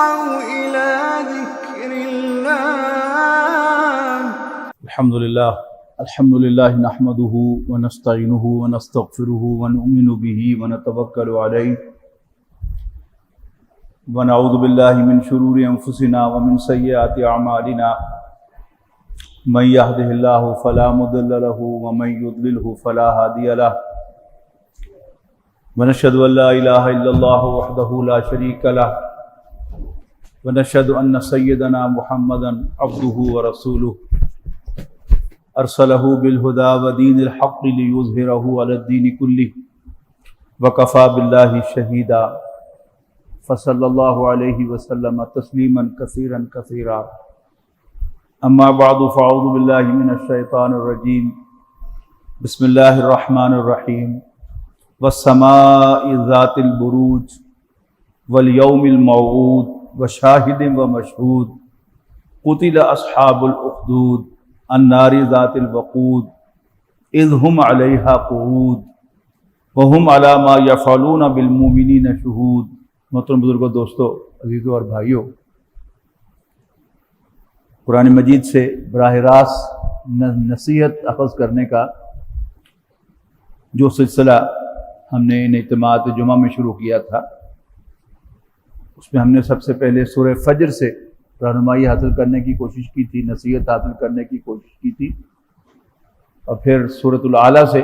فاسعوا إلى ذكر الله. الحمد لله نحمده ونستعينه ونستغفره ونؤمن به ونتوكل عليه ونعوذ بالله من شرور أنفسنا ومن سيئات أعمالنا من يهده الله فلا مضل له ومن يضلله فلا هادي له ونشهد أن لا إله إلا الله وحده لا شريك له ونشهد أن سيدنا محمدا عبده ورسوله أرسله بالهدى ودين الحق ليظهره على الدين كله وكفى بالله شهيدا فصلى الله عليه وسلم تسليما كثيرا كثيرا أما بعد فأعوذ بالله من الشيطان الرجيم بسم الله الرحمن الرحيم والسماء ذات البروج واليوم الموعود وشاهد ومشهود قتل أصحاب الأخدود النار ذات الوقود إذ هم عليها قعود وهم على ما يفعلون بالمؤمنين شهود. محترم بزرگوں، دوستو، عزیزوں اور بھائیوں، قرآن مجید سے براہ راست نصیحت اخذ کرنے کا جو سلسلہ ہم نے ان اجتماعات جمعہ میں شروع کیا تھا، اس میں ہم نے سب سے پہلے سورہ فجر سے رہنمائی حاصل کرنے کی کوشش کی تھی، نصیحت حاصل کرنے کی کوشش کی تھی، اور پھر سورۃ الاعلیٰ سے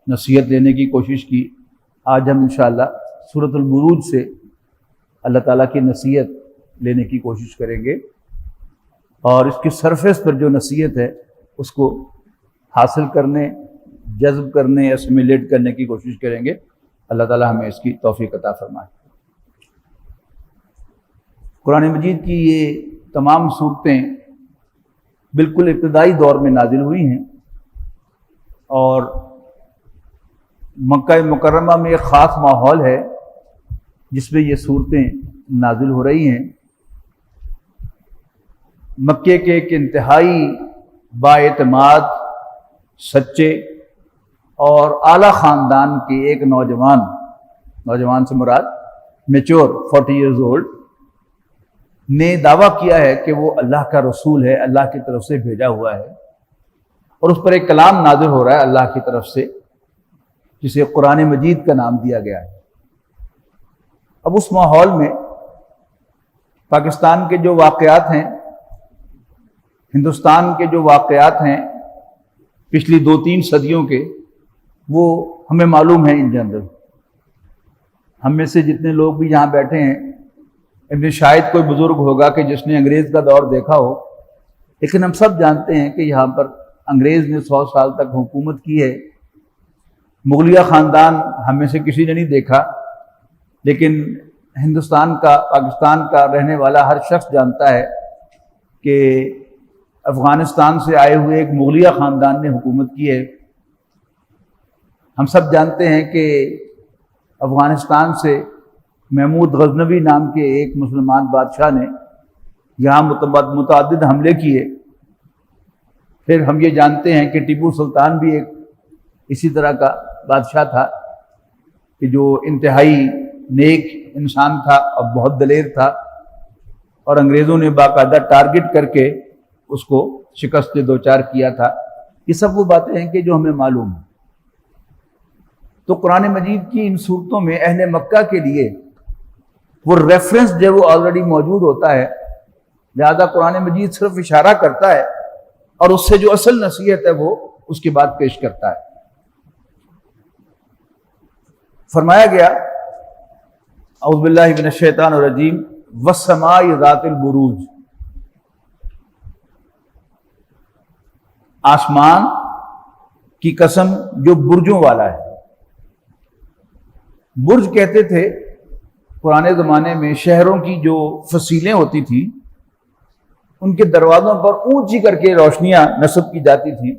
نصیحت لینے کی کوشش کی. آج ہم انشاءاللہ سورۃ البروج سے اللہ تعالیٰ کی نصیحت لینے کی کوشش کریں گے، اور اس کی سرفیس پر جو نصیحت ہے اس کو حاصل کرنے، جذب کرنے، اسمیلیٹ کرنے کی کوشش کریں گے. اللہ تعالیٰ ہمیں اس کی توفیق عطا فرمائے. قرآن مجید کی یہ تمام صورتیں بالکل ابتدائی دور میں نازل ہوئی ہیں، اور مکہ مکرمہ میں ایک خاص ماحول ہے جس میں یہ صورتیں نازل ہو رہی ہیں. مکے کے ایک انتہائی بااعتماد، سچے اور اعلیٰ خاندان کے ایک نوجوان سے مراد میچور 40 ایئرز اولڈ نے دعویٰ کیا ہے کہ وہ اللہ کا رسول ہے، اللہ کی طرف سے بھیجا ہوا ہے، اور اس پر ایک کلام نازل ہو رہا ہے اللہ کی طرف سے جسے قرآن مجید کا نام دیا گیا ہے. اب اس ماحول میں پاکستان کے جو واقعات ہیں، ہندوستان کے جو واقعات ہیں پچھلی 2-3 صدیوں کے، وہ ہمیں معلوم ہیں. ان جنرل ہم میں سے جتنے لوگ بھی یہاں بیٹھے ہیں، ان میں شاید کوئی بزرگ ہوگا کہ جس نے انگریز کا دور دیکھا ہو، لیکن ہم سب جانتے ہیں کہ یہاں پر انگریز نے 100 سال تک حکومت کی ہے. مغلیہ خاندان ہم میں سے کسی نے نہیں دیکھا، لیکن ہندوستان کا، پاکستان کا رہنے والا ہر شخص جانتا ہے کہ افغانستان سے آئے ہوئے ایک مغلیہ خاندان نے حکومت کی ہے. ہم سب جانتے ہیں کہ افغانستان سے محمود غزنوی نام کے ایک مسلمان بادشاہ نے یہاں متعدد حملے کیے. پھر ہم یہ جانتے ہیں کہ ٹیپو سلطان بھی ایک اسی طرح کا بادشاہ تھا کہ جو انتہائی نیک انسان تھا اور بہت دلیر تھا، اور انگریزوں نے باقاعدہ ٹارگٹ کر کے اس کو شکست دوچار کیا تھا. یہ سب وہ باتیں ہیں کہ جو ہمیں معلوم ہیں. تو قرآن مجید کی ان صورتوں میں اہل مکہ کے لیے وہ ریفرنس جو وہ آلریڈی موجود ہوتا ہے، لہذا قرآن مجید صرف اشارہ کرتا ہے اور اس سے جو اصل نصیحت ہے وہ اس کے بعد پیش کرتا ہے. فرمایا گیا اعوذ باللہ من الشیطان الرجیم والسماء ذات البروج، آسمان کی قسم جو برجوں والا ہے. برج کہتے تھے پرانے زمانے میں شہروں کی جو فصیلیں ہوتی تھیں، ان کے دروازوں پر اونچی کر کے روشنیاں نصب کی جاتی تھیں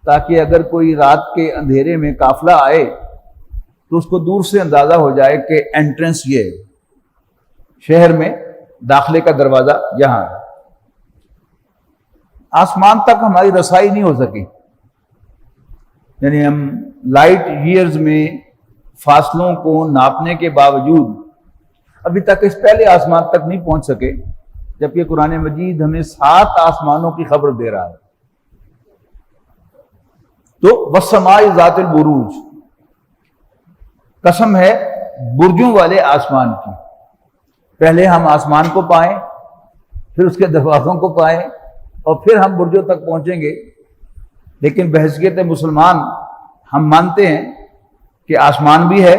تاکہ اگر کوئی رات کے اندھیرے میں قافلہ آئے تو اس کو دور سے اندازہ ہو جائے کہ انٹرنس یہ ہے، شہر میں داخلے کا دروازہ یہاں ہے. آسمان تک ہماری رسائی نہیں ہو سکی، یعنی ہم لائٹ ایئرز میں فاصلوں کو ناپنے کے باوجود ابھی تک اس پہلے آسمان تک نہیں پہنچ سکے، جبکہ قرآن مجید ہمیں 7 آسمانوں کی خبر دے رہا ہے۔ تو والسماء ذات البروج، قسم ہے برجوں والے آسمان کی۔ پہلے ہم آسمان کو پائیں، پھر اس کے دروازوں کو پائیں، اور پھر ہم برجوں تک پہنچیں گے۔ لیکن بحیثیت مسلمان ہم مانتے ہیں کہ آسمان بھی ہے،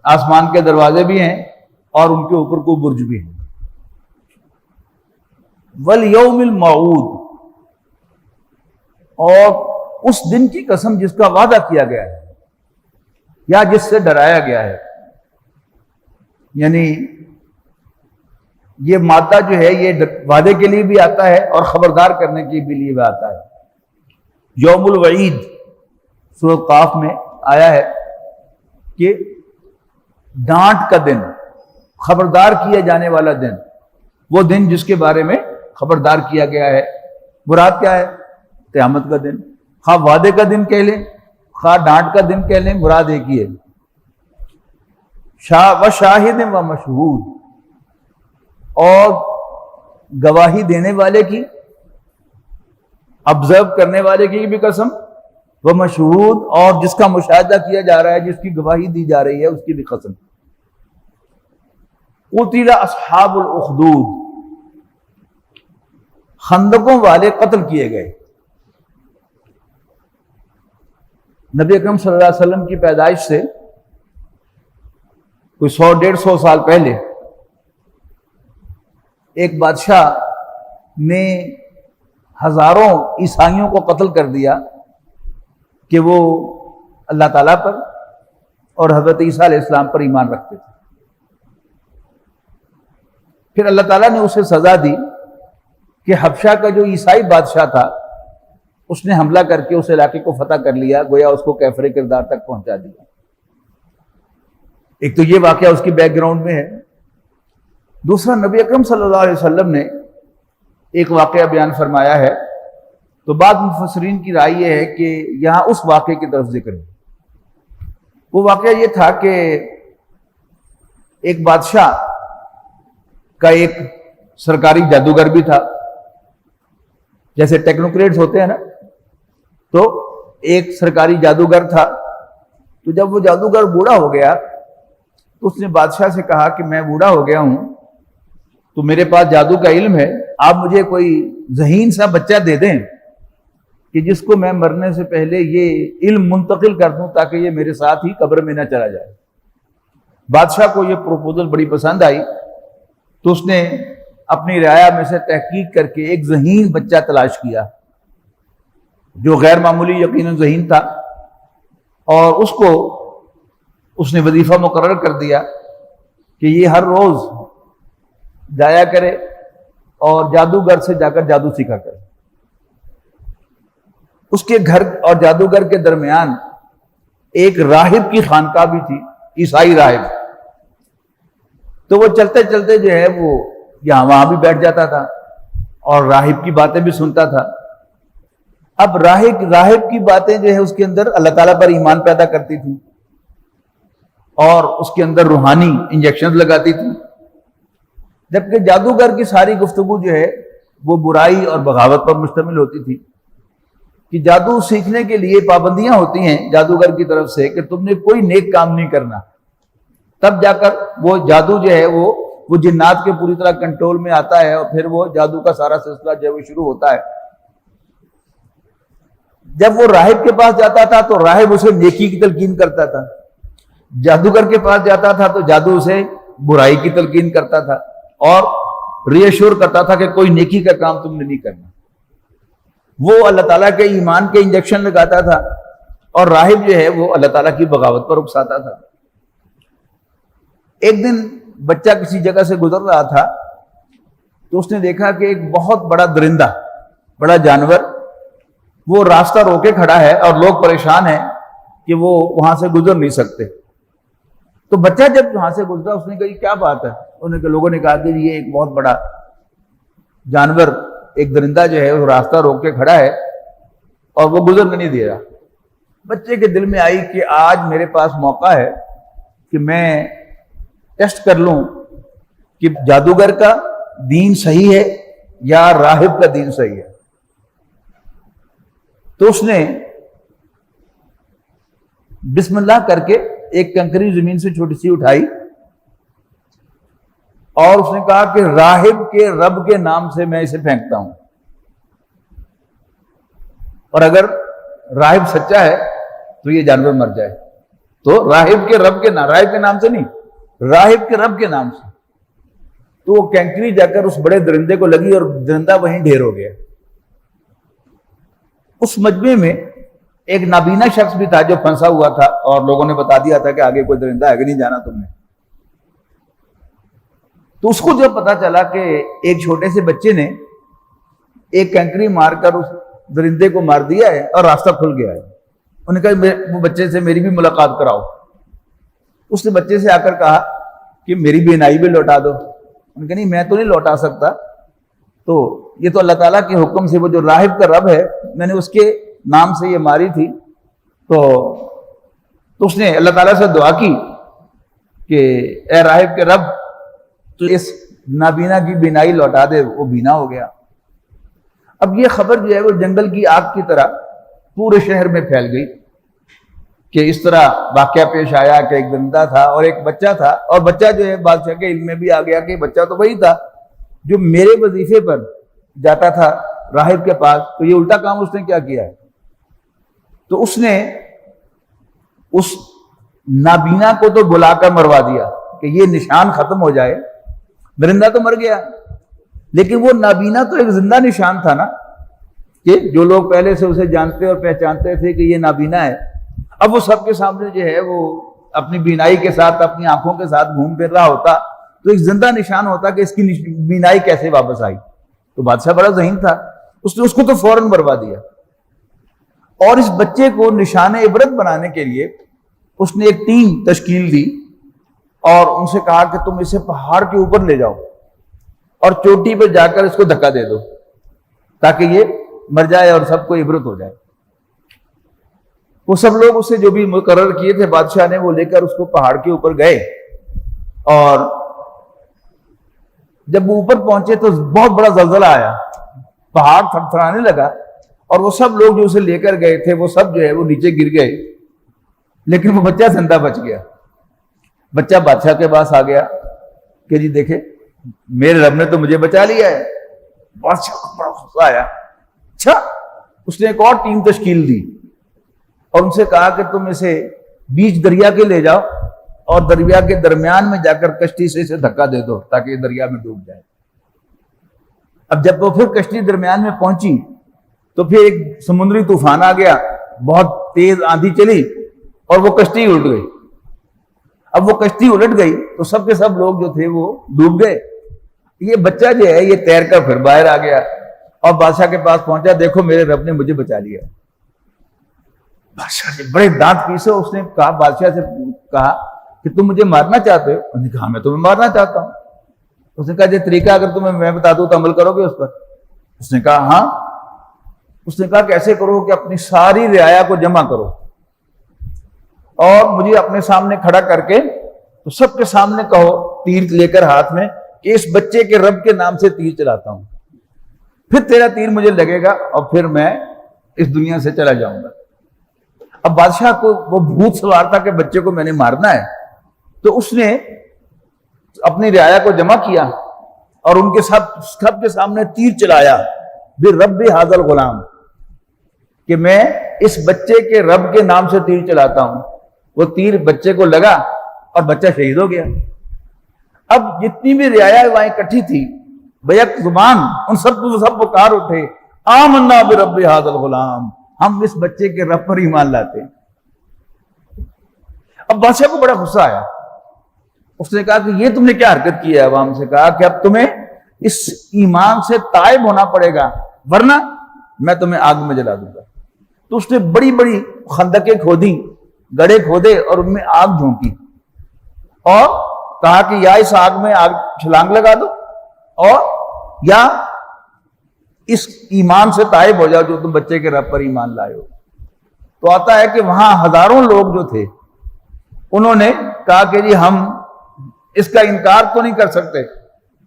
آسمان کے دروازے بھی ہیں، اور ان کے اوپر کوئی برج بھی ہے۔ والیوم الموعود، اور اس دن کی قسم جس کا وعدہ کیا گیا ہے یا جس سے ڈرایا گیا ہے۔ یعنی یہ مادہ جو ہے یہ وعدے کے لیے بھی آتا ہے اور خبردار کرنے کے لیے بھی آتا ہے۔ یوم الوعید سورۃ قاف میں آیا ہے کہ ڈانٹ کا دن، خبردار کیا جانے والا دن، وہ دن جس کے بارے میں خبردار کیا گیا ہے۔ مراد کیا ہے؟ قیامت کا دن۔ خواہ وعدے کا دن کہہ لیں، خواہ ڈانٹ کا دن کہہ لیں، مراد ایک ہی ہے۔ شاہد و مشہود، اور گواہی دینے والے کی، آبزرو کرنے والے کی بھی قسم، وہ مشہود، اور جس کا مشاہدہ کیا جا رہا ہے، جس کی گواہی دی جا رہی ہے، اس کی بھی قسم۔ قتل اصحاب الاخدود، خندقوں والے قتل کیے گئے۔ نبی اکرم صلی اللہ علیہ وسلم کی پیدائش سے کوئی 100-150 سال پہلے ایک بادشاہ نے ہزاروں عیسائیوں کو قتل کر دیا کہ وہ اللہ تعالیٰ پر اور حضرت عیسیٰ علیہ السلام پر ایمان رکھتے تھے۔ پھر اللہ تعالیٰ نے اسے سزا دی کہ حبشہ کا جو عیسائی بادشاہ تھا اس نے حملہ کر کے اس علاقے کو فتح کر لیا، گویا اس کو کیفر کردار تک پہنچا دیا۔ ایک تو یہ واقعہ اس کی بیک گراؤنڈ میں ہے۔ دوسرا، نبی اکرم صلی اللہ علیہ وسلم نے ایک واقعہ بیان فرمایا ہے، تو بعض مفسرین کی رائے یہ ہے کہ یہاں اس واقعے کی طرف ذکر ہے۔ وہ واقعہ یہ تھا کہ ایک بادشاہ کا ایک سرکاری جادوگر بھی تھا، جیسے ٹیکنوکریٹس ہوتے ہیں نا، تو ایک سرکاری جادوگر تھا۔ تو جب وہ جادوگر بوڑھا ہو گیا تو اس نے بادشاہ سے کہا کہ میں بوڑھا ہو گیا ہوں، تو میرے پاس جادو کا علم ہے، آپ مجھے کوئی ذہین سا بچہ دے دیں کہ جس کو میں مرنے سے پہلے یہ علم منتقل کر دوں تاکہ یہ میرے ساتھ ہی قبر میں نہ چلا جائے۔ بادشاہ کو یہ پروپوزل بڑی پسند آئی، تو اس نے اپنی رعایا میں سے تحقیق کر کے ایک ذہین بچہ تلاش کیا جو غیر معمولی یقیناً ذہین تھا، اور اس کو اس نے وظیفہ مقرر کر دیا کہ یہ ہر روز جایا کرے اور جادوگر سے جا کر جادو سیکھا کرے۔ اس کے گھر اور جادوگر کے درمیان ایک راہب کی خانقاہ بھی تھی، عیسائی راہب۔ تو وہ چلتے چلتے جو ہے وہ یہاں وہاں بھی بیٹھ جاتا تھا اور راہب کی باتیں بھی سنتا تھا۔ اب راہب کی باتیں جو ہے اس کے اندر اللہ تعالیٰ پر ایمان پیدا کرتی تھی اور اس کے اندر روحانی انجیکشن لگاتی تھی، جبکہ جادوگر کی ساری گفتگو جو ہے وہ برائی اور بغاوت پر مشتمل ہوتی تھی کہ جادو سیکھنے کے لیے پابندیاں ہوتی ہیں جادوگر کی طرف سے کہ تم نے کوئی نیک کام نہیں کرنا، تب جا کر وہ جادو جو ہے وہ جنات کے پوری طرح کنٹرول میں آتا ہے اور پھر وہ جادو کا سارا سلسلہ جو ہے وہ شروع ہوتا ہے۔ جب وہ راہب کے پاس جاتا تھا تو راہب اسے نیکی کی تلقین کرتا تھا، جادوگر کے پاس جاتا تھا تو جادو اسے برائی کی تلقین کرتا تھا اور ری ایشور کرتا تھا کہ کوئی نیکی کا کام تم نے نہیں کرنا۔ وہ اللہ تعالیٰ کے ایمان کے انجیکشن لگاتا تھا اور راہب جو ہے وہ اللہ تعالیٰ کی بغاوت پر اکساتا تھا۔ ایک دن بچہ کسی جگہ سے گزر رہا تھا تو اس نے دیکھا کہ ایک بہت بڑا درندہ، بڑا جانور وہ راستہ روکے کھڑا ہے اور لوگ پریشان ہیں کہ وہ وہاں سے گزر نہیں سکتے۔ تو بچہ جب وہاں سے گزرا اس نے کہا یہ کیا بات ہے؟ لوگوں نے کہا کہ یہ ایک بہت بڑا جانور، ایک درندہ جو ہے وہ راستہ روک کے کھڑا ہے اور وہ گزرنے نہیں دے رہا۔ بچے کے دل میں آئی کہ آج میرے پاس موقع ہے کہ میں ٹیسٹ کر لوں کہ جادوگر کا دین صحیح ہے یا راہب کا دین صحیح ہے. تو اس نے بسم اللہ کر کے ایک کنکری زمین سے چھوٹی سی اٹھائی اور اس نے کہا کہ راہب کے رب کے نام سے میں اسے پھینکتا ہوں، اور اگر راہب سچا ہے تو یہ جانور مر جائے. تو راہب کے رب کے نام، راہب کے نام سے نہیں، راہب کے رب کے نام سے. تو وہ کنکری جا کر اس بڑے درندے کو لگی اور درندہ وہیں ڈھیر ہو گیا. اس مجمع میں ایک نابینا شخص بھی تھا جو پھنسا ہوا تھا، اور لوگوں نے بتا دیا تھا کہ آگے کوئی درندہ ہے کہ نہیں جانا تم نے. تو اس کو جب پتا چلا کہ ایک چھوٹے سے بچے نے ایک کنکری مار کر اس درندے کو مار دیا ہے اور راستہ کھل گیا ہے، انہوں نے کہا وہ بچے سے میری بھی ملاقات کراؤ. اس نے بچے سے آ کر کہا کہ میری بینائی بھی لوٹا دو. انہوں نے کہا نہیں میں تو نہیں لوٹا سکتا، تو یہ تو اللہ تعالیٰ کے حکم سے، وہ جو راہب کا رب ہے میں نے اس کے نام سے یہ ماری تھی. تو اس نے اللہ تعالیٰ سے دعا کی کہ اے راہب کے رب تو اس نابینا کی بینائی لوٹا دے. وہ بینا ہو گیا. اب یہ خبر جو ہے وہ جنگل کی آگ کی طرح پورے شہر میں پھیل گئی کہ اس طرح واقعہ پیش آیا کہ ایک درندہ تھا اور ایک بچہ تھا، اور بچہ جو ہے بادشاہ کے علم میں بھی آ گیا کہ بچہ تو وہی تھا جو میرے وظیفے پر جاتا تھا راہب کے پاس. تو یہ الٹا کام اس نے کیا کیا ہے. تو اس نے اس نابینا کو تو بلا کر مروا دیا کہ یہ نشان ختم ہو جائے. درندہ تو مر گیا، لیکن وہ نابینا تو ایک زندہ نشان تھا نا، کہ جو لوگ پہلے سے اسے جانتے اور پہچانتے تھے کہ یہ نابینا ہے، اب وہ سب کے سامنے جو ہے وہ اپنی بینائی کے ساتھ، اپنی آنکھوں کے ساتھ گھوم پھر رہا ہوتا تو ایک زندہ نشان ہوتا کہ اس کی بینائی کیسے واپس آئی. تو بادشاہ بڑا ذہین تھا، اس نے اس کو تو فوراً مروا دیا. اور اس بچے کو نشان عبرت بنانے کے لیے اس نے ایک ٹیم تشکیل دی اور ان سے کہا کہ تم اسے پہاڑ کے اوپر لے جاؤ اور چوٹی پہ جا کر اس کو دھکا دے دو تاکہ یہ مر جائے اور سب کو عبرت ہو جائے. وہ سب لوگ اسے جو بھی مقرر کیے تھے بادشاہ نے، وہ لے کر اس کو پہاڑ کے اوپر گئے، اور جب وہ اوپر پہنچے تو بہت بڑا زلزلہ آیا، پہاڑ تھرتھرانے لگا، اور وہ سب لوگ جو اسے لے کر گئے تھے وہ سب جو ہے وہ نیچے گر گئے، لیکن وہ بچہ زندہ بچ گیا. بچہ بادشاہ کے پاس آ گیا کہ جی دیکھے میرے رب نے تو مجھے بچا لیا ہے. بادشاہ کو بڑا غصہ آیا. اچھا، اس نے ایک اور ٹیم تشکیل دی اور ان سے کہا کہ تم اسے بیچ دریا کے لے جاؤ اور دریا کے درمیان میں جا کر کشتی سے اسے دھکا دے دو تاکہ یہ دریا میں ڈوب جائے. اب جب وہ پھر کشتی درمیان میں پہنچی تو پھر ایک سمندری طوفان آ گیا، بہت تیز آندھی چلی اور وہ کشتی الٹ گئی. اب وہ کشتی الٹ گئی تو سب کے سب لوگ جو تھے وہ ڈوب گئے. یہ بچہ جو ہے یہ تیر کر پھر باہر آ گیا اور بادشاہ کے پاس پہنچا، دیکھو میرے رب نے مجھے بچا لیا. بادشاہ سے بڑے دانت پیسے اس نے کہا، بادشاہ سے کہا کہ تم مجھے مارنا چاہتے ہو؟ انہوں نے کہا میں تمہیں مارنا چاہتا ہوں. اس نے کہا یہ طریقہ اگر تمہیں میں بتا دوں تو عمل کرو گے اس پر؟ اس نے کہا ہاں. اس نے کہا کہ ایسے کرو کہ اپنی ساری رعایا کو جمع کرو اور مجھے اپنے سامنے کھڑا کر کے تو سب کے سامنے کہو تیر لے کر ہاتھ میں کہ اس بچے کے رب کے نام سے تیر چلاتا ہوں، پھر تیرا تیر مجھے لگے گا اور پھر میں اس دنیا سے چلا جاؤں گا. اب بادشاہ کو وہ بھوت سوار تھا کہ بچے کو میں نے مارنا ہے، تو اس نے اپنی رعایا کو جمع کیا اور ان کے سب کے سامنے تیر چلایا برب ھذا الغلام، کہ میں اس بچے کے رب کے نام سے تیر چلاتا ہوں. وہ تیر بچے کو لگا اور بچہ شہید ہو گیا. اب جتنی بھی رعایا وہاں اکٹھی تھی بیک زبان ان سب کو سب پکار اٹھے، آمنا برب ھذا الغلام، ہم اس بچے کے رب پر ایمان لاتے ہیں. اب بادشاہ کو بڑا غصہ آیا. اس نے کہا کہ یہ تم نے کیا حرکت کی ہے؟ عوام سے کہا کہ اب تمہیں اس ایمان سے تائب ہونا پڑے گا ورنہ میں تمہیں آگ میں جلا دوں گا. تو اس نے بڑی بڑی خندقیں کھودی، گڑھے کھودے اور ان میں آگ جھونکی اور کہا کہ یا اس آگ میں آگ چھلانگ لگا دو اور یا اس ایمان سے تائب ہو جاؤ جو تم بچے کے رب پر ایمان لائے ہو. تو آتا ہے کہ وہاں ہزاروں لوگ جو تھے انہوں نے کہا کہ جی ہم اس کا انکار تو نہیں کر سکتے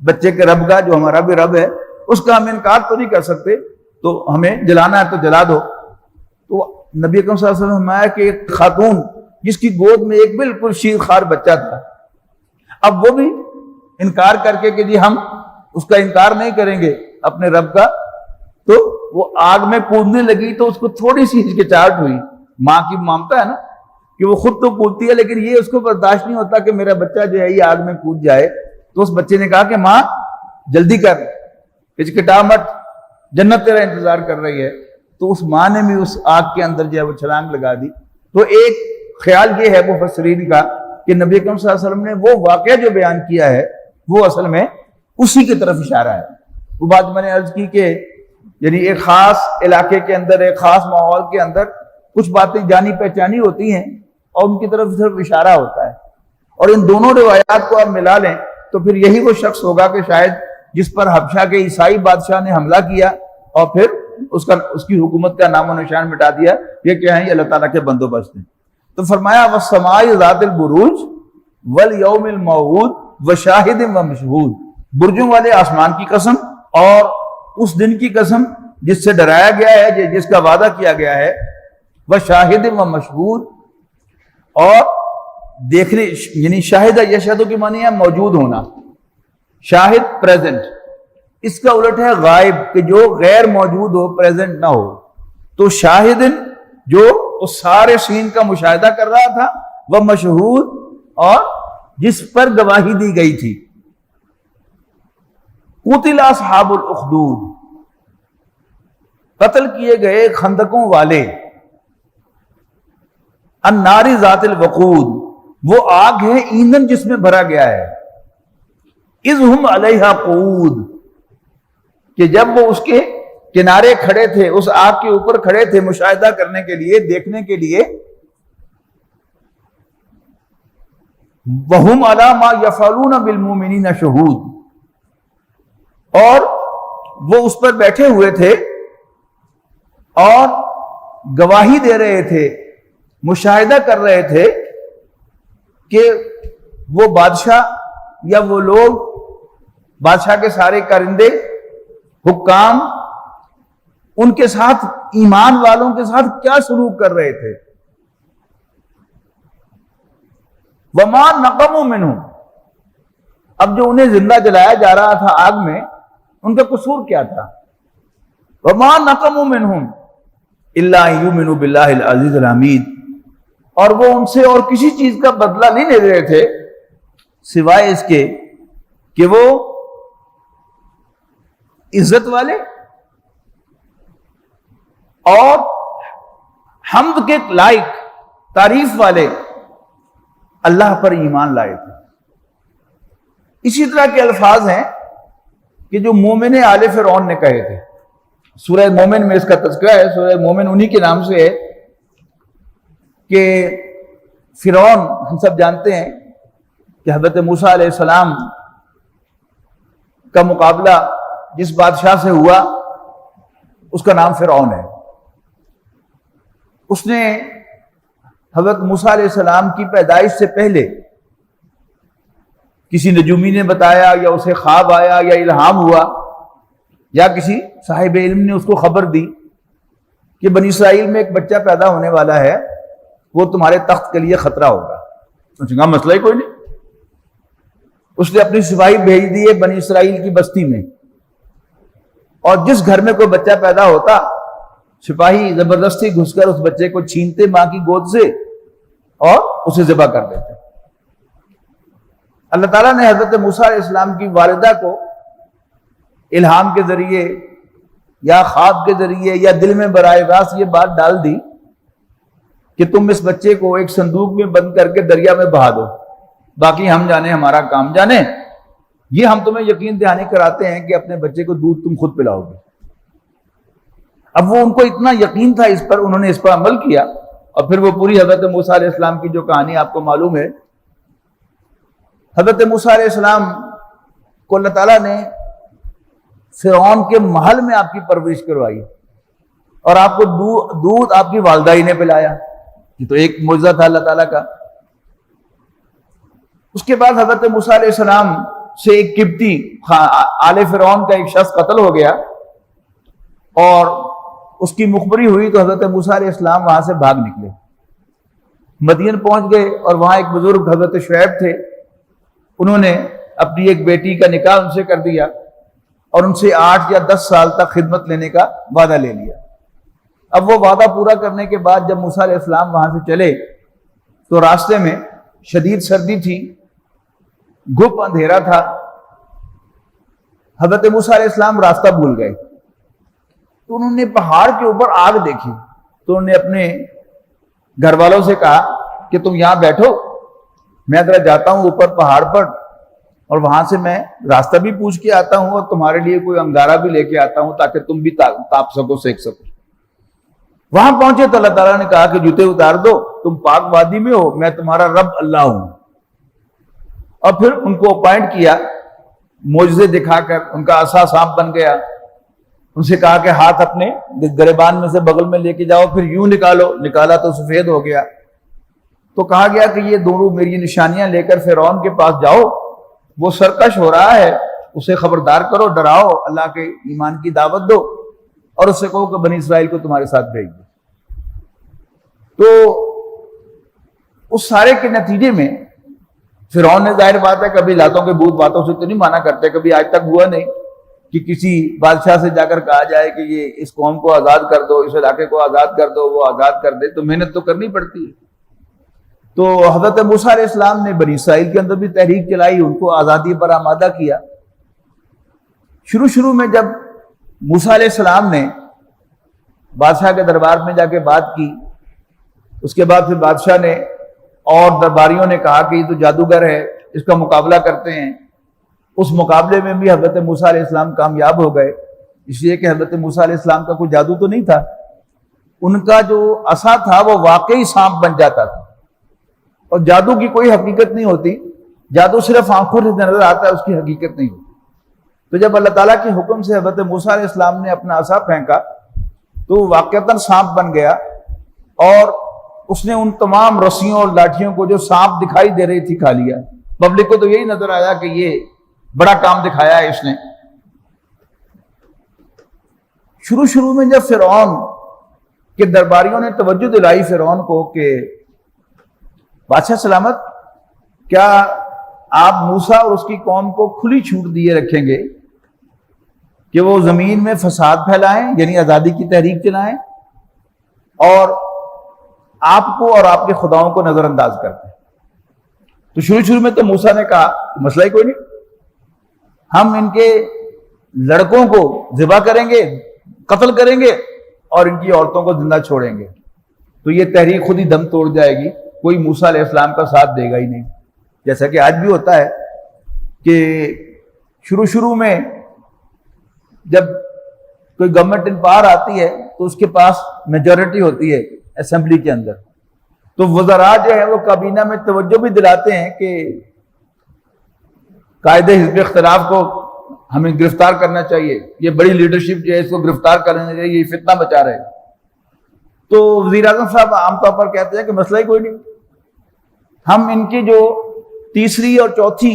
بچے کے رب کا جو ہمارا بھی رب ہے اس کا ہم انکار تو نہیں کر سکتے، تو ہمیں جلانا ہے تو جلا دو۔ تو نبی اکرم صلی اللہ علیہ وسلم نے فرمایا کہ ایک خاتون جس کی گود میں ایک بالکل شیر خوار بچہ تھا، اب وہ بھی انکار کر کے کہ جی ہم اس کا انکار نہیں کریں گے اپنے رب کا، تو وہ آگ میں کودنے لگی تو اس کو تھوڑی سی ہچکچاہٹ ہوئی۔ ماں کی مامتا ہے نا کہ وہ خود تو کودتی ہے لیکن یہ اس کو برداشت نہیں ہوتا کہ میرا بچہ جو ہے یہ آگ میں کود جائے، تو اس بچے نے کہا کہ ماں جلدی کر، ہچکٹا مت، جنت تیرا انتظار کر رہی ہے۔ تو اس ماں نے بھی اس آگ کے اندر جو ہے وہ چھلانگ لگا دی۔ تو ایک خیال یہ ہے مفسرین کا کہ نبی اکرم صلی اللہ علیہ وسلم نے وہ واقعہ جو بیان کیا ہے وہ اصل میں اسی کی طرف اشارہ ہے۔ وہ بات میں نے عرض کی کہ یعنی ایک خاص علاقے کے اندر، ایک خاص ماحول کے اندر کچھ باتیں جانی پہچانی ہوتی ہیں اور ان کی طرف صرف اشارہ ہوتا ہے، اور ان دونوں روایات کو آپ ملا لیں تو پھر یہی وہ شخص ہوگا کہ شاید جس پر حبشہ کے عیسائی بادشاہ نے حملہ کیا اور پھر اس کی حکومت کا نام و نشان مٹا دیا۔ یہ کیا ہے؟ یہ اللہ تعالیٰ کے بندوبست ہیں۔ تو فرمایا وَالسَّمَاءِ ذَاتِ الْبُرُوجِ وَالْيَوْمِ الْمَوْعُودِ وَشَاهِدٍ وَمَشْهُودٍ، برجوں والے آسمان کی قسم اور اس دن کی قسم جس سے ڈرایا گیا ہے، جس کا وعدہ کیا گیا ہے، وَشَاهِدٍ وَمَشْهُودٍ، اور دیکھنے، یعنی شاہدہ یشہد کی معنی ہے موجود ہونا، شاہد پریزنٹ، اس کا الٹ ہے غائب کہ جو غیر موجود ہو، پریزنٹ نہ ہو۔ تو شاہدن جو اس سارے سین کا مشاہدہ کر رہا تھا، وہ مشہود اور جس پر گواہی دی گئی تھی۔ قتل اصحاب الاخدود، قتل کیے گئے خندقوں والے، النار ذات الوقود، وہ آگ ہے ایندھن جس میں بھرا گیا ہے، اذ ہم علیہا قعود، کہ جب وہ اس کے کنارے کھڑے تھے، اس آگ کے اوپر کھڑے تھے مشاہدہ کرنے کے لیے، دیکھنے کے لیے، وَهُمْ عَلَى مَا يَفْعَلُونَ بِالْمُؤْمِنِينَ شُهُودٌ، اور وہ اس پر بیٹھے ہوئے تھے اور گواہی دے رہے تھے، مشاہدہ کر رہے تھے کہ وہ بادشاہ یا وہ لوگ، بادشاہ کے سارے کرندے، حکام، ان کے ساتھ، ایمان والوں کے ساتھ کیا سلوک کر رہے تھے۔ وَمَا نَقَمُوا مِنْهُمْ، اب جو انہیں زندہ جلایا جا رہا تھا آگ میں، ان کا قصور کیا تھا؟ وَمَا نَقَمُوا مِنْهُمْ إِلَّا أَن يُؤْمِنُوا بِاللَّهِ الْعَزِيزِ الْحَمِيدِ، اور وہ ان سے اور کسی چیز کا بدلہ نہیں لے رہے تھے سوائے اس کے کہ وہ عزت والے اور حمد کے لائق، تعریف والے اللہ پر ایمان لائے تھے۔ اسی طرح کے الفاظ ہیں کہ جو مومن آل فرعون نے کہے تھے۔ سورہ مومن میں اس کا تذکرہ ہے، سورہ مومن انہی کے نام سے ہے کہ فرعون، ہم سب جانتے ہیں کہ حضرت موسیٰ علیہ السلام کا مقابلہ جس بادشاہ سے ہوا اس کا نام فرعون ہے۔ اس نے حضرت موسیٰ علیہ السلام کی پیدائش سے پہلے کسی نجومی نے بتایا یا اسے خواب آیا یا الہام ہوا یا کسی صاحب علم نے اس کو خبر دی کہ بنی اسرائیل میں ایک بچہ پیدا ہونے والا ہے، وہ تمہارے تخت کے لیے خطرہ ہوگا۔ اس نے کہا مسئلہ ہی کوئی نہیں۔ اس نے اپنی سپاہی بھیج دیے بنی اسرائیل کی بستی میں، اور جس گھر میں کوئی بچہ پیدا ہوتا سپاہی زبردستی گھس کر اس بچے کو چھینتے ماں کی گود سے اور اسے ذبح کر دیتے۔ اللہ تعالیٰ نے حضرت موسیٰ علیہ السلام کی والدہ کو الہام کے ذریعے یا خواب کے ذریعے یا دل میں براہ راست یہ بات ڈال دی کہ تم اس بچے کو ایک صندوق میں بند کر کے دریا میں بہا دو، باقی ہم جانے، ہمارا کام جانے، یہ ہم تمہیں یقین دہانی کراتے ہیں کہ اپنے بچے کو دودھ تم خود پلاؤ گے۔ اب وہ ان کو اتنا یقین تھا اس پر، انہوں نے اس پر عمل کیا، اور پھر وہ پوری حضرت موسیٰ علیہ السلام کی جو کہانی آپ کو معلوم ہے۔ حضرت موسیٰ علیہ السلام کو اللہ تعالیٰ نے فرعون کے محل میں آپ کی پرورش کروائی اور آپ کو دودھ آپ کی والدہ ہی نے پلایا، یہ تو ایک معجزہ تھا اللہ تعالیٰ کا۔ اس کے بعد حضرت موسیٰ علیہ السلام سے ایک قبطی آل فرعون کا ایک شخص قتل ہو گیا اور اس کی مخبری ہوئی تو حضرت موسیٰ علیہ السلام وہاں سے بھاگ نکلے، مدین پہنچ گئے اور وہاں ایک بزرگ حضرت شعیب تھے، انہوں نے اپنی ایک بیٹی کا نکاح ان سے کر دیا اور ان سے 8 یا 10 سال تک خدمت لینے کا وعدہ لے لیا۔ اب وہ وعدہ پورا کرنے کے بعد جب موسیٰ علیہ السلام وہاں سے چلے تو راستے میں شدید سردی تھی، گھپ اندھیرا تھا، حضرت موسیٰ علیہ السلام راستہ بھول گئے تو انہوں نے پہاڑ کے اوپر آگ دیکھی تو انہوں نے اپنے گھر والوں سے کہا کہ تم یہاں بیٹھو، میں ذرا جاتا ہوں اوپر پہاڑ پر اور وہاں سے میں راستہ بھی پوچھ کے آتا ہوں اور تمہارے لیے کوئی انگارہ بھی لے کے آتا ہوں تاکہ تم بھی تاپ سکو، سیک سکو۔ وہاں پہنچے تو اللہ تعالیٰ نے کہا کہ جوتے اتار دو، تم پاک وادی میں ہو، میں تمہارا رب اللہ ہوں۔ اور پھر ان کو اپوائنٹ کیا، معجزے دکھا کر ان کا عصا سانپ بن گیا، ان سے کہا کہ ہاتھ اپنے گریبان میں سے بغل میں لے کے جاؤ، پھر یوں نکالو، نکالا تو سفید ہو گیا۔ تو کہا گیا کہ یہ دونوں میری نشانیاں لے کر فرعون کے پاس جاؤ، وہ سرکش ہو رہا ہے، اسے خبردار کرو، ڈراؤ، اللہ کے ایمان کی دعوت دو اور اس سے کہو کہ بنی اسرائیل کو تمہارے ساتھ بھیج دو۔ تو اس سارے کے نتیجے میں فرعون نے ظاہر بات ہے کبھی لاتوں کے بھوت باتوں سے تو نہیں مانا کرتے، کبھی آج تک ہوا نہیں کہ کسی بادشاہ سے جا کر کہا جائے کہ یہ اس قوم کو آزاد کر دو، اس علاقے کو آزاد کر دو، وہ آزاد کر دے، تو محنت تو کرنی پڑتی ہے۔ تو حضرت موسیٰ علیہ السلام نے بنی اسرائیل کے اندر بھی تحریک چلائی، ان کو آزادی پر آمادہ کیا۔ شروع میں جب موسیٰ علیہ السلام نے بادشاہ کے دربار میں جا کے بات کی، اس کے بعد پھر بادشاہ نے اور درباریوں نے کہا کہ یہ تو جادوگر ہے، اس کا مقابلہ کرتے ہیں۔ اس مقابلے میں بھی حضرت موسیٰ علیہ السلام کامیاب ہو گئے، اس لیے کہ حضرت موسیٰ علیہ السلام کا کوئی جادو تو نہیں تھا، ان کا جو عصا تھا وہ واقعی سانپ بن جاتا تھا، اور جادو کی کوئی حقیقت نہیں ہوتی، جادو صرف آنکھوں سے نظر آتا ہے، اس کی حقیقت نہیں ہوتی۔ تو جب اللہ تعالیٰ کے حکم سے حضرت موسیٰ علیہ السلام نے اپنا عصا پھینکا تو وہ واقعتاً سانپ بن گیا، اور اس نے ان تمام رسیوں اور لاٹھیوں کو جو سانپ دکھائی دے رہی تھی کھا لیا۔ پبلک کو تو یہی نظر آیا کہ یہ بڑا کام دکھایا ہے اس نے۔ شروع میں جب فرعون کے درباریوں نے توجہ دلائی فرعون کو کہ بادشاہ سلامت، کیا آپ موسیٰ اور اس کی قوم کو کھلی چھوٹ دیے رکھیں گے کہ وہ زمین میں فساد پھیلائیں، یعنی آزادی کی تحریک چلائیں، اور آپ کو اور آپ کے خداؤں کو نظر انداز کرتے ہیں؟ تو شروع میں تو موسیٰ نے کہا مسئلہ ہی کوئی نہیں، ہم ان کے لڑکوں کو ذبح کریں گے، قتل کریں گے، اور ان کی عورتوں کو زندہ چھوڑیں گے، تو یہ تحریک خود ہی دم توڑ جائے گی، کوئی موسیٰ علیہ السلام کا ساتھ دے گا ہی نہیں۔ جیسا کہ آج بھی ہوتا ہے کہ شروع میں جب کوئی گورنمنٹ ان پاور آتی ہے تو اس کے پاس میجورٹی ہوتی ہے اسمبلی کے اندر، تو وزراء جو ہے وہ کابینہ میں توجہ بھی دلاتے ہیں کہ قائد حزب اختلاف کو ہمیں گرفتار کرنا چاہیے، یہ بڑی لیڈرشپ جو ہے اس کو گرفتار کرنا چاہیے، یہ فتنہ مچا رہے ہیں۔ تو وزیر اعظم صاحب عام طور پر کہتے ہیں کہ مسئلہ ہی کوئی نہیں، ہم ان کی جو تیسری اور چوتھی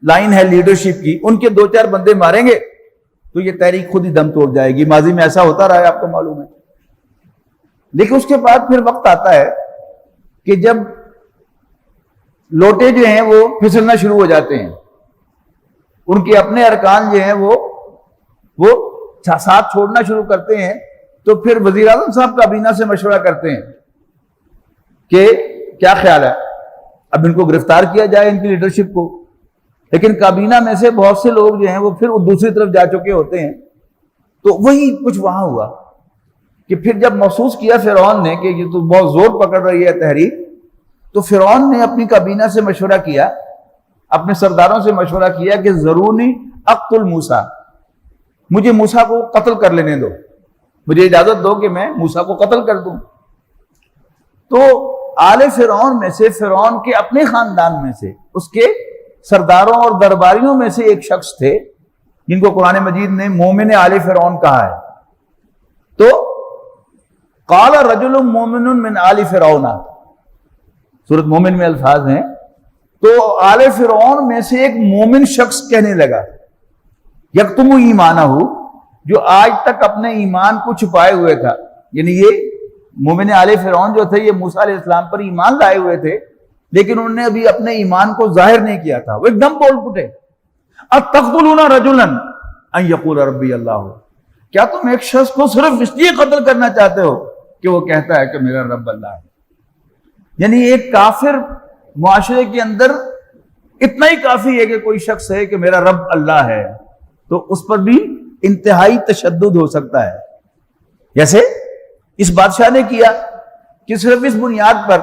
لائن ہے لیڈرشپ کی، ان کے 2-4 بندے ماریں گے تو یہ تحریک خود ہی دم توڑ جائے گی۔ ماضی میں ایسا ہوتا رہا ہے، آپ کو معلوم ہے۔ لیکن اس کے بعد پھر وقت آتا ہے کہ جب لوٹے جو ہیں وہ پھسلنا شروع ہو جاتے ہیں، ان کے اپنے ارکان جو ہیں وہ ساتھ چھوڑنا شروع کرتے ہیں، تو پھر وزیر اعظم صاحب کابینہ سے مشورہ کرتے ہیں کہ کیا خیال ہے، اب ان کو گرفتار کیا جائے، ان کی لیڈرشپ کو۔ لیکن کابینہ میں سے بہت سے لوگ جو ہیں وہ پھر دوسری طرف جا چکے ہوتے ہیں۔ تو وہی کچھ وہاں ہوا کہ پھر جب محسوس کیا فرعون نے کہ یہ تو بہت زور پکڑ رہی ہے تحریک، تو فرعون نے اپنی کابینہ سے مشورہ کیا، اپنے سرداروں سے مشورہ کیا کہ ضروري اقتل موسیٰ، مجھے موسیٰ کو قتل کر لینے دو، مجھے اجازت دو کہ میں موسیٰ کو قتل کر دوں۔ تو آل فرعون میں سے، فرعون کے اپنے خاندان میں سے، اس کے سرداروں اور درباریوں میں سے ایک شخص تھے جن کو قرآن مجید نے مومن آل فرعون کہا ہے۔ تو قال رجل مومن من آل فرعون، سورۃ مومن میں الفاظ ہیں، تو آل فرعون میں سے ایک مومن شخص کہنے لگا یکتم ایمانہ، جو آج تک اپنے ایمان کو چھپائے ہوئے تھا، یعنی یہ مومن آل فرعون جو تھے یہ موسیٰ علیہ السلام پر ایمان لائے ہوئے تھے، لیکن انہوں نے ابھی اپنے ایمان کو ظاہر نہیں کیا تھا، وہ ایک دم بول پٹے اتقتلون رجلا ان یقول ربی اللہ، کیا تم ایک شخص کو صرف اس لیے قتل کرنا چاہتے ہو کہ وہ کہتا ہے کہ میرا رب اللہ ہے؟ یعنی ایک کافر معاشرے کے اندر اتنا ہی کافی ہے کہ کوئی شخص ہے کہ میرا رب اللہ ہے، تو اس پر بھی انتہائی تشدد ہو سکتا ہے، جیسے اس بادشاہ نے کیا کہ صرف اس بنیاد پر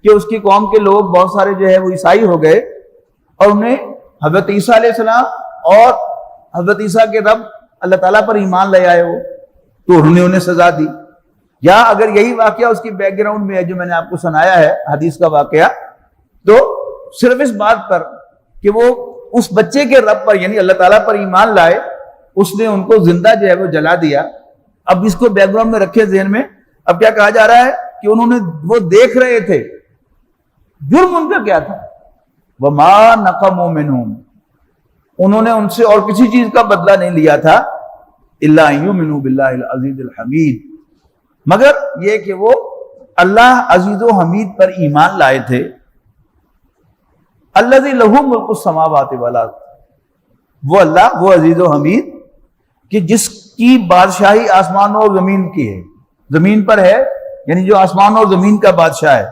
کہ اس کی قوم کے لوگ بہت سارے جو ہے وہ عیسائی ہو گئے اور انہیں حضرت عیسیٰ علیہ السلام اور حضرت عیسیٰ کے رب اللہ تعالیٰ پر ایمان لے آئے ہو، تو انہوں نے انہیں سزا دی۔ یا اگر یہی واقعہ اس کی بیک گراؤنڈ میں ہے جو میں نے آپ کو سنایا ہے حدیث کا واقعہ، تو صرف اس بات پر کہ وہ اس بچے کے رب پر یعنی اللہ تعالیٰ پر ایمان لائے، اس نے ان کو زندہ جو ہے وہ جلا دیا۔ اب اس کو بیک گراؤنڈ میں رکھے ذہن میں، اب کیا کہا جا رہا ہے کہ انہوں نے وہ دیکھ رہے تھے، جرم ان کا کیا تھا؟ وَمَا نَقَمُوا مِنْهُمْ، انہوں نے ان سے اور کسی چیز کا بدلہ نہیں لیا تھا إِلَّا أَن يُؤْمِنُوا بِاللَّهِ الْعَزِيزِ الْحَمِيدِ، مگر یہ کہ وہ اللہ عزیز و حمید پر ایمان لائے تھے۔ الذی لہ ملک السماوات والارض، وہ اللہ وہ عزیز و حمید کہ جس کی بادشاہی آسمان اور زمین کی ہے، زمین پر ہے یعنی جو آسمان اور زمین کا بادشاہ ہے۔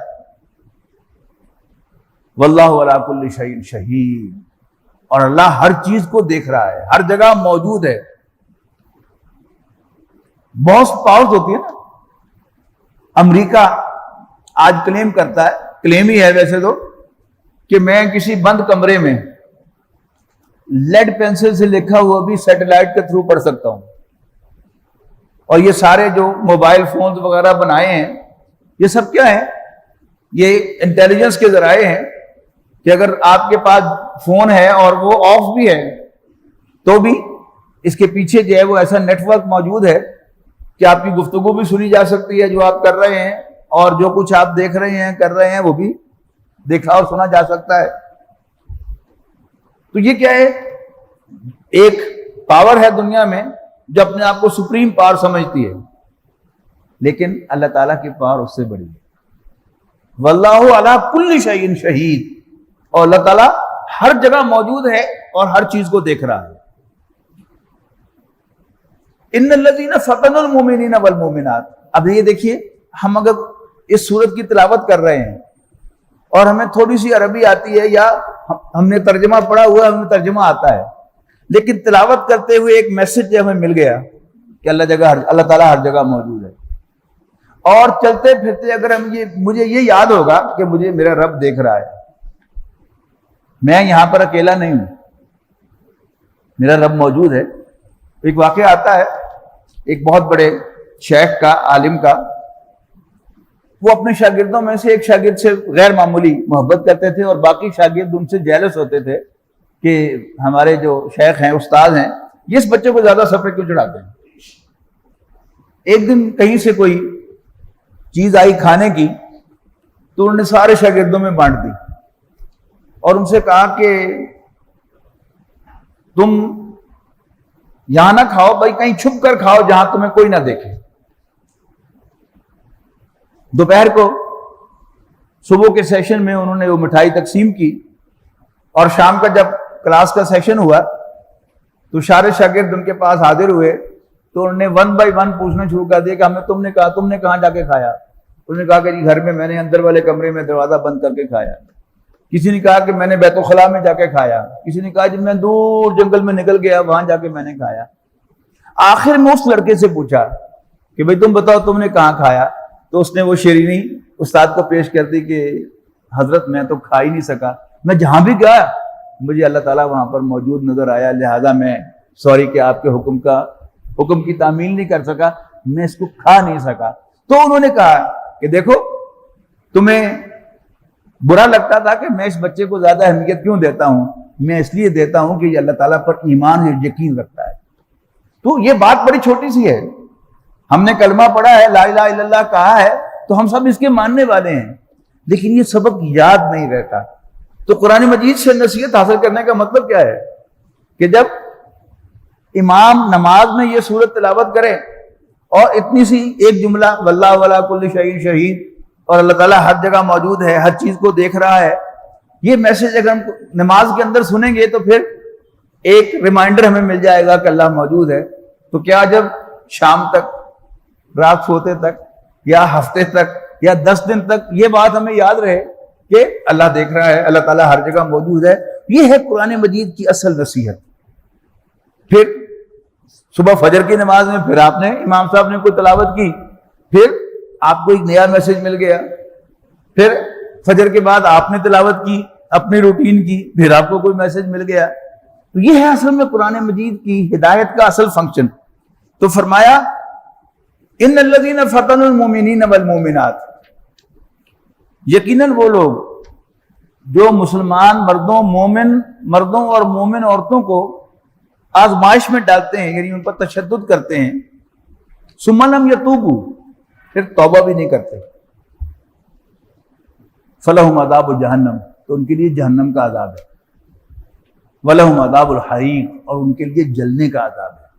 واللہ علی کل شیء شہید، اور اللہ ہر چیز کو دیکھ رہا ہے، ہر جگہ موجود ہے۔ بہت پاورز ہوتی ہے نا، امریکہ آج کلیم کرتا ہے، کلیم ہی ہے ویسے تو، کہ میں کسی بند کمرے میں لیڈ پینسل سے لکھا ہوا بھی سیٹلائٹ کے تھرو پڑھ سکتا ہوں، اور یہ سارے جو موبائل فونز وغیرہ بنائے ہیں یہ سب کیا ہے؟ یہ انٹیلیجنس کے ذرائع ہیں کہ اگر آپ کے پاس فون ہے اور وہ آف بھی ہے تو بھی اس کے پیچھے جو ہے وہ ایسا نیٹ ورک موجود ہے کہ آپ کی گفتگو بھی سنی جا سکتی ہے جو آپ کر رہے ہیں، اور جو کچھ آپ دیکھ رہے ہیں کر رہے ہیں وہ بھی دیکھا اور سنا جا سکتا ہے۔ تو یہ کیا ہے؟ ایک پاور ہے دنیا میں جو اپنے آپ کو سپریم پاور سمجھتی ہے، لیکن اللہ تعالیٰ کی پاور اس سے بڑی ہے۔ واللہ علی کل شیء شہید، اور اللہ تعالیٰ ہر جگہ موجود ہے اور ہر چیز کو دیکھ رہا ہے۔ ان الذین فتنوا المؤمنین والمؤمنات، اب یہ دیکھیے، ہم اگر اس سورت کی تلاوت کر رہے ہیں اور ہمیں تھوڑی سی عربی آتی ہے یا ہم نے ترجمہ پڑھا ہوا ہے، ہمیں ترجمہ آتا ہے، لیکن تلاوت کرتے ہوئے ایک میسج ہمیں مل گیا کہ اللہ تعالیٰ ہر جگہ موجود ہے، اور چلتے پھرتے اگر مجھے یہ یاد ہوگا کہ مجھے میرا رب دیکھ رہا ہے، میں یہاں پر اکیلا نہیں ہوں، میرا رب موجود ہے۔ ایک واقعہ آتا ہے ایک بہت بڑے شیخ کا، عالم کا، وہ اپنے شاگردوں میں سے ایک شاگرد سے غیر معمولی محبت کرتے تھے اور باقی شاگرد ان سے جیلس ہوتے تھے کہ ہمارے جو شیخ ہیں، استاد ہیں، یہ اس بچے کو زیادہ سفر کیوں چڑھاتے ہیں۔ ایک دن کہیں سے کوئی چیز آئی کھانے کی تو انہوں نے سارے شاگردوں میں بانٹ دی اور ان سے کہا کہ تم یہاں نہ کھاؤ بھائی، کہیں چھپ کر کھاؤ جہاں تمہیں کوئی نہ دیکھے۔ دوپہر کو صبح کے سیشن میں انہوں نے وہ مٹھائی تقسیم کی، اور شام کا جب کلاس کا سیشن ہوا تو سارے شاگرد ان کے پاس حاضر ہوئے تو انہوں نے 1 بائی 1 پوچھنا شروع کر دیا کہ ہمیں تم نے کہاں جا کے کھایا؟ انہوں نے کہا کہ جی گھر میں نے اندر والے کمرے میں دروازہ بند کر کے کھایا۔ کسی نے کہا کہ میں نے بیت الخلاء میں جا کے کھایا، کسی نے کہا جب میں دور جنگل میں نکل گیا وہاں جا کے میں نے کھایا۔ آخر میں اس لڑکے سے پوچھا کہ بھئی تم بتاؤ تم نے کہاں کھایا؟ تو اس نے وہ شیرینی استاد کو پیش کر دی کہ حضرت میں تو کھا ہی نہیں سکا، میں جہاں بھی گیا مجھے اللہ تعالیٰ وہاں پر موجود نظر آیا، لہذا میں سوری کہ آپ کے حکم کی تعمیل نہیں کر سکا، میں اس کو کھا نہیں سکا۔ تو انہوں نے کہا کہ دیکھو تمہیں برا لگتا تھا کہ میں اس بچے کو زیادہ اہمیت کیوں دیتا ہوں، میں اس لیے دیتا ہوں کہ یہ اللہ تعالیٰ پر ایمان یقین رکھتا ہے۔ تو یہ بات بڑی چھوٹی سی ہے، ہم نے کلمہ پڑھا ہے، لا الہ الا اللہ کہا ہے، تو ہم سب اس کے ماننے والے ہیں، لیکن یہ سبق یاد نہیں رہتا۔ تو قرآن مجید سے نصیحت حاصل کرنے کا مطلب کیا ہے کہ جب امام نماز میں یہ سورت تلاوت کرے اور اتنی سی ایک جملہ واللہ ولا کل شیء شہید اور اللہ تعالیٰ ہر جگہ موجود ہے، ہر چیز کو دیکھ رہا ہے، یہ میسج اگر ہم نماز کے اندر سنیں گے تو پھر ایک ریمائنڈر ہمیں مل جائے گا کہ اللہ موجود ہے. تو کیا جب شام تک، رات سوتے تک، یا ہفتے تک، یا 10 دن تک یہ بات ہمیں یاد رہے کہ اللہ دیکھ رہا ہے، اللہ تعالیٰ ہر جگہ موجود ہے. یہ ہے قرآن مجید کی اصل نصیحت. پھر صبح فجر کی نماز میں پھر آپ نے امام صاحب نے کوئی تلاوت کی، پھر آپ کو ایک نیا میسج مل گیا. پھر فجر کے بعد آپ نے تلاوت کی، اپنی روٹین کی، پھر آپ کو کوئی میسج مل گیا. تو یہ ہے اصل میں قرآن مجید کی ہدایت کا اصل فنکشن. تو فرمایا ان الذین فتنوا المؤمنین والمؤمنات، یقیناً وہ لوگ جو مسلمان مردوں، مومن مردوں اور مومن عورتوں کو آزمائش میں ڈالتے ہیں، یعنی ان پر تشدد کرتے ہیں، ثم لم یتوبوا، پھر توبہ بھی نہیں کرتے، فلہم عذاب جہنم، تو ان کے لیے جہنم کا عذاب ہے، ولہم عذاب الحریق، اور ان کے لیے جلنے کا عذاب ہے.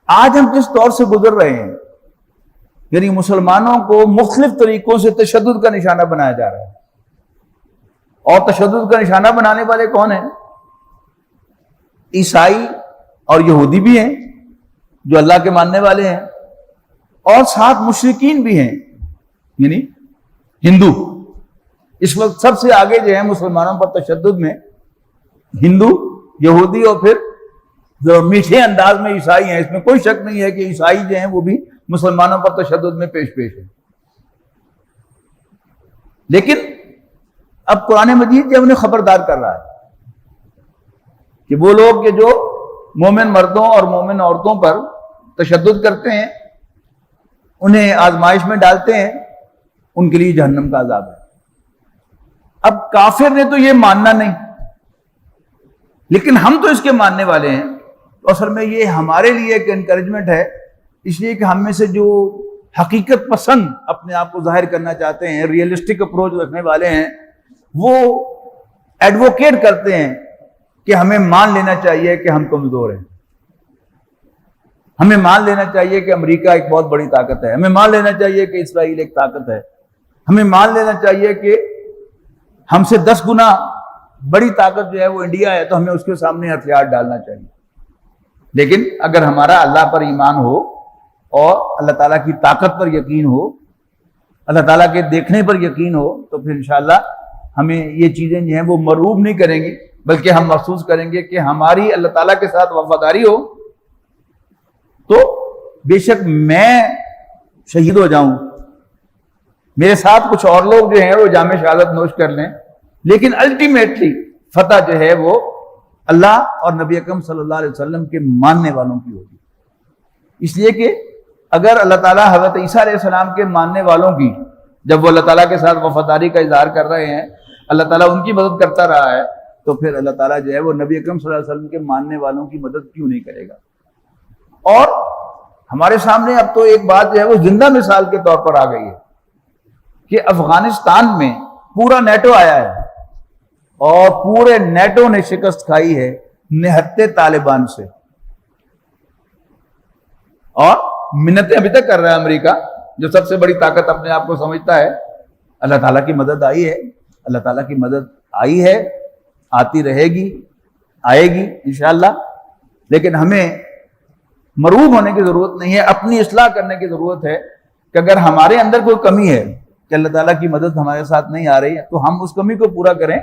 آج ہم جس دور سے گزر رہے ہیں، یعنی مسلمانوں کو مختلف طریقوں سے تشدد کا نشانہ بنایا جا رہا ہے. اور تشدد کا نشانہ بنانے والے کون ہیں؟ عیسائی اور یہودی بھی ہیں جو اللہ کے ماننے والے ہیں، اور ساتھ مشرکین بھی ہیں، یعنی ہندو. اس وقت سب سے آگے جو ہے مسلمانوں پر تشدد میں ہندو، یہودی، اور پھر جو میٹھے انداز میں عیسائی ہیں. اس میں کوئی شک نہیں ہے کہ عیسائی جو ہیں وہ بھی مسلمانوں پر تشدد میں پیش ہے. لیکن اب قرآن مجید جو انہیں خبردار کر رہا ہے کہ وہ لوگ جو مومن مردوں اور مومن عورتوں پر تشدد کرتے ہیں، انہیں آزمائش میں ڈالتے ہیں، ان کے لیے جہنم کا عذاب ہے. اب کافر نے تو یہ ماننا نہیں، لیکن ہم تو اس کے ماننے والے ہیں. تو اصل میں یہ ہمارے لیے ایک انکریجمنٹ ہے، اس لیے کہ ہم میں سے جو حقیقت پسند اپنے آپ کو ظاہر کرنا چاہتے ہیں، ریئلسٹک اپروچ رکھنے والے ہیں، وہ ایڈووکیٹ کرتے ہیں کہ ہمیں مان لینا چاہیے کہ ہم کمزور ہیں، ہمیں مان لینا چاہیے کہ امریکہ ایک بہت بڑی طاقت ہے، ہمیں مان لینا چاہیے کہ اسرائیل ایک طاقت ہے، ہمیں مان لینا چاہیے کہ ہم سے 10 گنا بڑی طاقت جو ہے وہ انڈیا ہے، تو ہمیں اس کے سامنے ہتھیار ڈالنا چاہیے. لیکن اگر ہمارا اللہ پر ایمان ہو اور اللہ تعالیٰ کی طاقت پر یقین ہو، اللہ تعالیٰ کے دیکھنے پر یقین ہو، تو پھر انشاءاللہ ہمیں یہ چیزیں جو ہیں وہ مرعوب نہیں کریں گی، بلکہ ہم محسوس کریں گے کہ ہماری اللہ تعالیٰ کے ساتھ وفاداری ہو تو بے شک میں شہید ہو جاؤں، میرے ساتھ کچھ اور لوگ جو ہیں وہ جام شہادت نوش کر لیں، لیکن الٹیمیٹلی فتح جو ہے وہ اللہ اور نبی اکرم صلی اللہ علیہ وسلم کے ماننے والوں کی ہوگی. اس لیے کہ اگر اللہ تعالیٰ حضرت عیسیٰ علیہ السلام کے ماننے والوں کی، جب وہ اللہ تعالیٰ کے ساتھ وفاداری کا اظہار کر رہے ہیں، اللہ تعالیٰ ان کی مدد کرتا رہا ہے، تو پھر اللہ تعالیٰ جو ہے وہ نبی اکرم صلی اللہ علیہ وسلم کے ماننے والوں کی مدد کیوں نہیں کرے گا. اور ہمارے سامنے اب تو ایک بات جو ہے وہ زندہ مثال کے طور پر آ گئی ہے کہ افغانستان میں پورا نیٹو آیا ہے اور پورے نیٹو نے شکست کھائی ہے نہتے طالبان سے، اور منتیں ابھی تک کر رہا ہے امریکہ، جو سب سے بڑی طاقت اپنے آپ کو سمجھتا ہے. اللہ تعالیٰ کی مدد آئی ہے، اللہ تعالیٰ کی مدد آئی ہے، آتی رہے گی، آئے گی انشاءاللہ. لیکن ہمیں مرعوب ہونے کی ضرورت نہیں ہے، اپنی اصلاح کرنے کی ضرورت ہے کہ اگر ہمارے اندر کوئی کمی ہے کہ اللہ تعالیٰ کی مدد ہمارے ساتھ نہیں آ رہی ہے، تو ہم اس کمی کو پورا کریں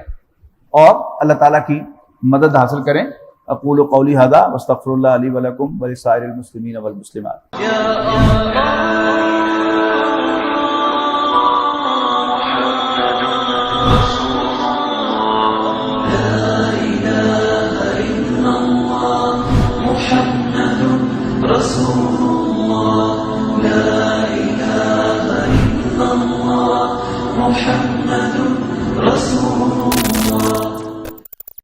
اور اللہ تعالیٰ کی مدد حاصل کریں. اقول قولی ھذا واستغفر اللہ لی ولکم ولسائر المسلمین والمسلمات.